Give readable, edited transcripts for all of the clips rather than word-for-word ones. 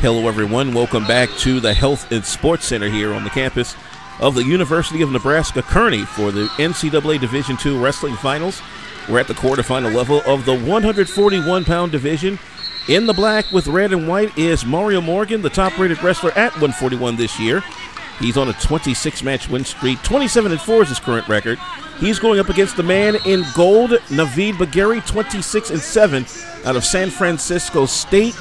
Hello everyone, welcome back to the Health and Sports Center here on the campus of the University of Nebraska, Kearney for the NCAA Division II Wrestling Finals. We're at the quarterfinal level of the 141-pound division. In the black with red and white is Mario Morgan, the top-rated wrestler at 141 this year. He's on a 26-match win streak. 27-4 is his current record. He's going up against the man in gold, Naveed Bagheri, 26-7 out of San Francisco State.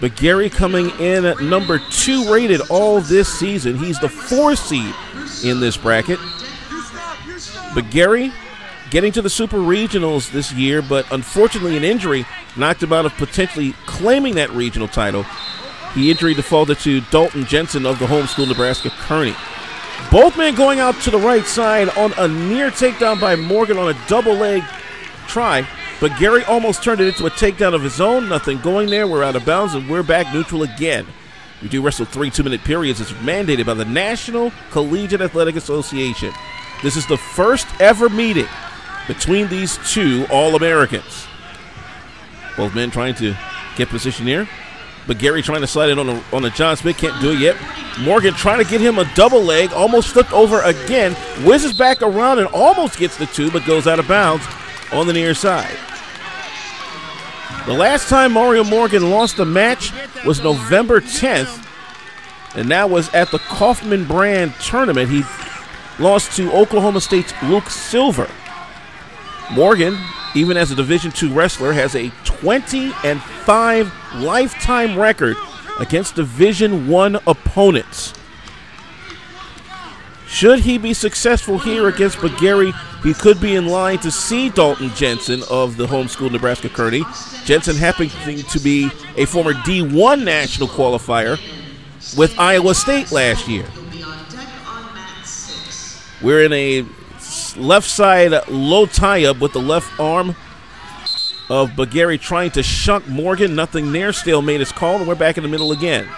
Bagheri coming in at number 2 rated all this season. He's the 4 seed in this bracket. Bagheri getting to the Super Regionals this year, but unfortunately an injury knocked him out of potentially claiming that regional title. He injury defaulted to Dalton Jensen of the homeschool Nebraska, Kearney. Both men going out to the right side on a near takedown by Morgan on a double leg try. Bagheri almost turned it into a takedown of his own. Nothing going there. We're out of bounds, and we're back neutral again. We do wrestle 3 2-minute periods. It's mandated by the National Collegiate Athletic Association. This is the first ever meeting between these two All-Americans. Both men trying to get position here. Bagheri trying to slide in on a John Smith. Can't do it yet. Morgan trying to get him a double leg. Almost flipped over again. Whizzes back around and almost gets the 2, but goes out of bounds on the near side. The last time Mario Morgan lost a match was November 10th, and that was at the Kaufman Brand tournament. He lost to Oklahoma State's Luke Silver. Morgan, even as a Division II wrestler, has a 20-5 lifetime record against Division I opponents. Should he be successful here against Bagheri, he could be in line to see Dalton Jensen of the homeschool Nebraska Kearney. Jensen happening to be a former D1 national qualifier with Iowa State last year. We're in a left side low tie-up with the left arm of Bagheri trying to shunt Morgan. Nothing there. Stalemate is called, and we're back in the middle again.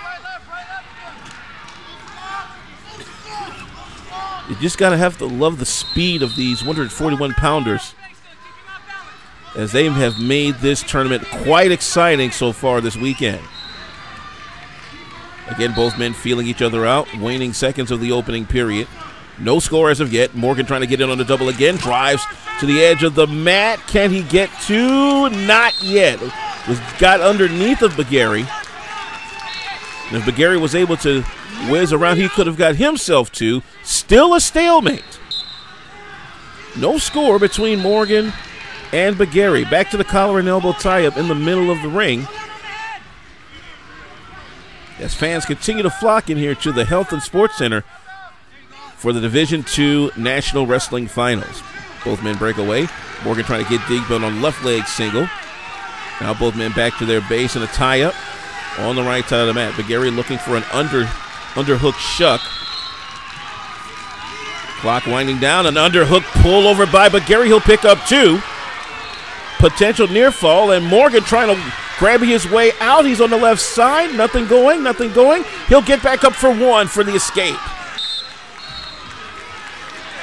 You just got to have to love the speed of these 141-pounders as they have made this tournament quite exciting so far this weekend. Again, both men feeling each other out, waning seconds of the opening period. No score as of yet. Morgan trying to get in on the double again. Drives to the edge of the mat. Can he get to? Not yet. Got underneath of Bagheri. And if Bagheri was able to whiz around, he could have got himself to. Still a stalemate. No score between Morgan and Bagheri. Back to the collar and elbow tie-up in the middle of the ring. As fans continue to flock in here to the Health and Sports Center for the Division II National Wrestling Finals. Both men break away. Morgan trying to get deep on the left leg single. Now both men back to their base in a tie-up on the right side of the mat. Bagheri looking for an underhook shuck. Clock winding down. An underhook pull over by Bagheri. He'll pick up 2. Potential near fall, and Morgan trying to grab his way out. He's on the left side. Nothing going, nothing going. He'll get back up for 1 for the escape.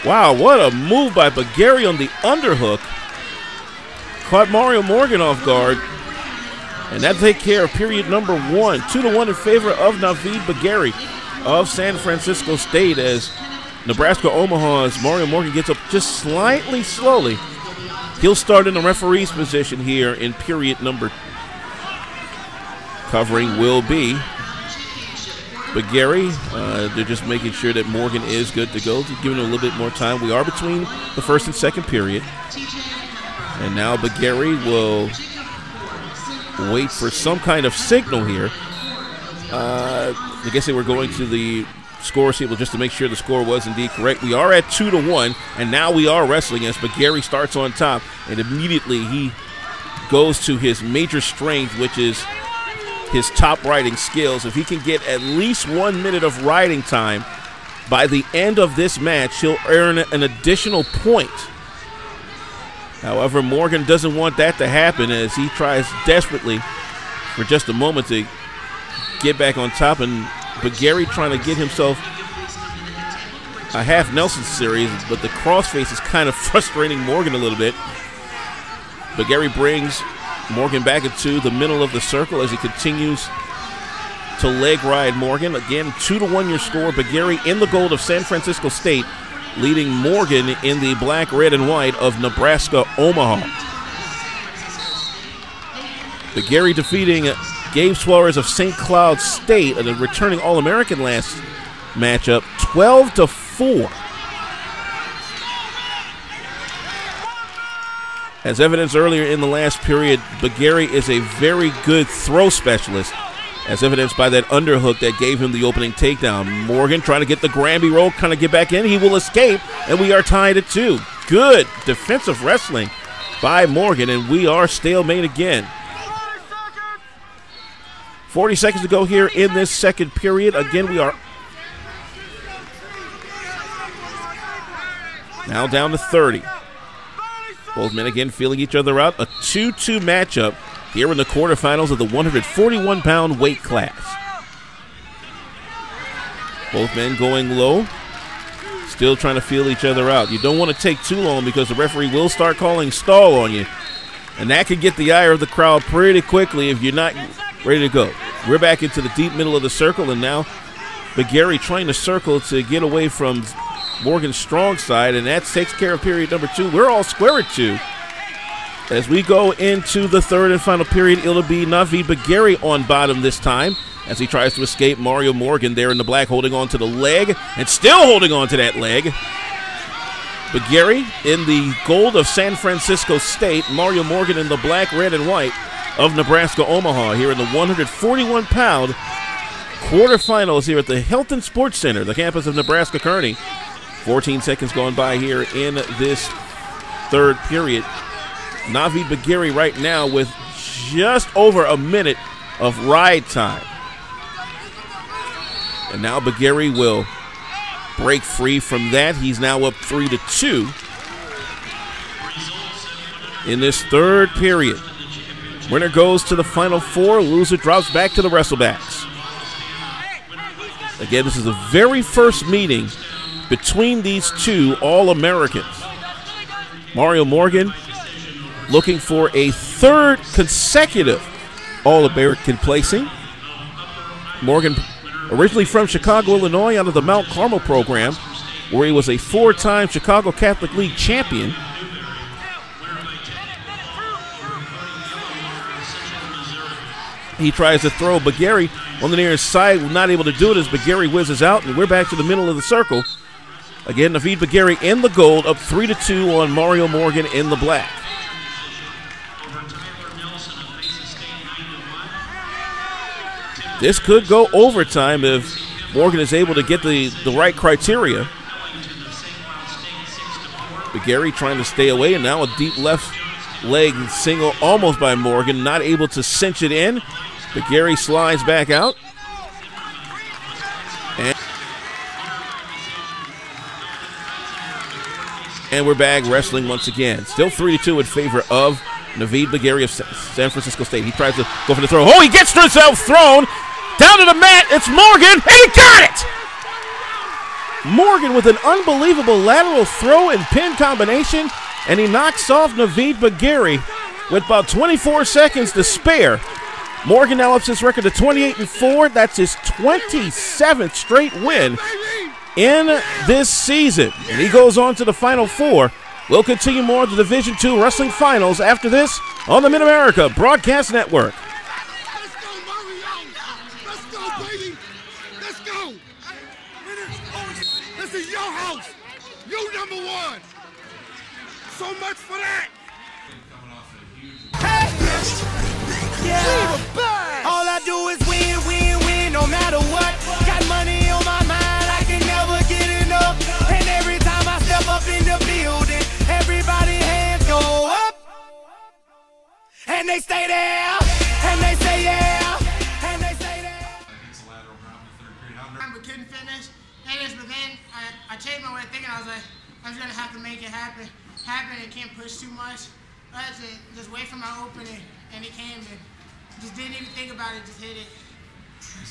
Wow, what a move by Bagheri on the underhook. Caught Mario Morgan off guard. And that take care of period number 1. 2-1 in favor of Naveed Bagheri of San Francisco State as Nebraska Omaha's Mario Morgan gets up just slightly slowly. He'll start in the referee's position here in period number. Covering will be Bagheri. They're just making sure that Morgan is good to go. Giving him a little bit more time. We are between the first and second period. And now Bagheri will wait for some kind of signal here. I guess they were going to the score table just to make sure the score was indeed correct. We are at 2-1, and now we are wrestling as Bagheri starts on top, and immediately he goes to his major strength, which is his top riding skills. If he can get at least 1 minute of riding time by the end of this match, he'll earn an additional point. However, Morgan doesn't want that to happen as he tries desperately for just a moment to get back on top, and Bagheri trying to get himself a half Nelson series, but the crossface is kind of frustrating Morgan a little bit. Bagheri brings Morgan back into the middle of the circle as he continues to leg ride Morgan. Again, 2-1 your score. Bagheri in the gold of San Francisco State, leading Morgan in the black, red, and white of Nebraska, Omaha. Bagheri defeating Gabe Suarez of St. Cloud State, a returning All-American last matchup, 12-4. As evidenced earlier in the last period, Bagheri is a very good throw specialist, as evidenced by that underhook that gave him the opening takedown. Morgan trying to get the Granby roll, kind of get back in. He will escape, and we are tied at 2. Good defensive wrestling by Morgan, and we are stalemate again. 40 seconds to go here in this second period. Again, we are now down to 30. Both men again feeling each other out. A 2-2 matchup here in the quarterfinals of the 141-pound weight class. Both men going low, still trying to feel each other out. You don't want to take too long because the referee will start calling stall on you, and that can get the ire of the crowd pretty quickly if you're not ready to go. We're back into the deep middle of the circle, and now Bagheri trying to circle to get away from Morgan's strong side, and that takes care of period number 2. We're all square at 2. As we go into the third and final period, it'll be Naveed Bagheri on bottom this time as he tries to escape Mario Morgan there in the black, holding on to the leg and still holding on to that leg. Bagheri in the gold of San Francisco State, Mario Morgan in the black, red, and white of Nebraska, Omaha, here in the 141-pound quarterfinals here at the Hilton Sports Center, the campus of Nebraska, Kearney. 14 seconds going by here in this third period. Naveed Bagheri right now with just over a minute of ride time. And now Bagheri will break free from that. He's now up 3-2 in this third period. Winner goes to the Final Four. Loser drops back to the Wrestlebacks. Again, this is the very first meeting between these two All-Americans. Mario Morgan looking for a third consecutive All-American placing. Morgan originally from Chicago, Illinois, out of the Mount Carmel program, where he was a 4-time Chicago Catholic League champion. He tries to throw Bagheri on the near side, not able to do it as Bagheri whizzes out, and we're back to the middle of the circle. Again, Naveed Bagheri in the gold, up 3-2 on Mario Morgan in the black. This could go overtime if Morgan is able to get the right criteria. Bagheri trying to stay away, and now a deep left leg single almost by Morgan, not able to cinch it in. Bagheri slides back out. And we're back wrestling once again. Still 3-2 in favor of Naveed Bagheri of San Francisco State. He tries to go for the throw. Oh, he gets himself thrown down to the mat. It's Morgan, and he got it! Morgan with an unbelievable lateral throw and pin combination, and he knocks off Naveed Bagheri with about 24 seconds to spare. Morgan now ups his record to 28-4. That's his 27th straight win in this season. And he goes on to the Final Four. We'll continue more of the Division II Wrestling Finals after this on the Mid-America Broadcast Network. Let's go, Mario! Let's go, baby! Let's go! This is your house! You number one! So much for that! Hey! Yeah! All I do is win, win, win, no matter what. Got money on my mind, I can never get enough. And every time I step up in the building, everybody hands go up. And they stay there, and they say yeah, and they say there. It's a lateral drop in the third period. But couldn't finish. But then I changed my way of thinking. I was like, I'm just gonna have to make it happen. And can't push too much. I had to just wait for my opening, and it came. And just didn't even think about it. Just hit it.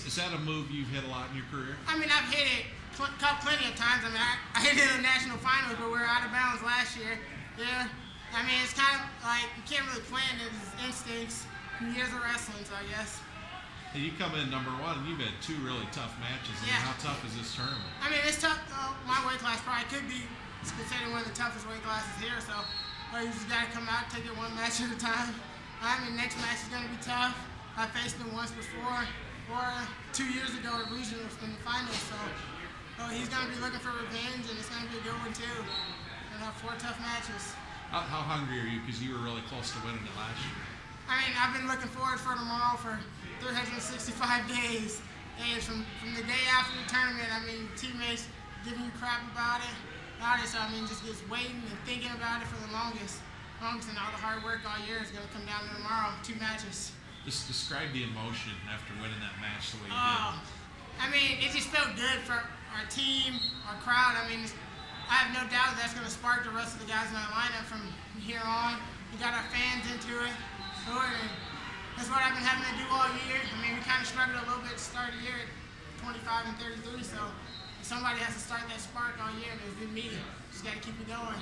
Is that a move you've hit a lot in your career? I mean, I've hit it plenty of times. I mean, I hit it in the national finals, but we were out of bounds last year. Yeah. I mean, it's kind of like you can't really plan it. It's instincts, years of wrestling, so I guess. Hey, you come in number 1, and you've had 2 really tough matches. I mean, how tough is this tournament? I mean, it's tough. My weight class probably could be considered one of the toughest weight classes here, so you just got to come out and take it one match at a time. I mean, next match is going to be tough. I faced him once before, or 2 years ago at regionals in the finals, so he's going to be looking for revenge, and it's going to be a good one, too. We're going to have 4 tough matches. How hungry are you? Because you were really close to winning it last year. I mean, I've been looking forward for tomorrow for 365 days. And from the day after the tournament, I mean, teammates giving you crap about it. So, I mean, just waiting and thinking about it for the longest. And all the hard work all year is going to come down to tomorrow, 2 matches. Just describe the emotion after winning that match the way you did. I mean, it just felt good for our team, our crowd. I mean, I have no doubt that's going to spark the rest of the guys in our lineup from here on. We got our fans into it. That's what I've been having to do all year. I mean, we kind of struggled a little bit to start the year at 25 and 33, so somebody has to start that spark all year, and it's been me. Just got to keep it going.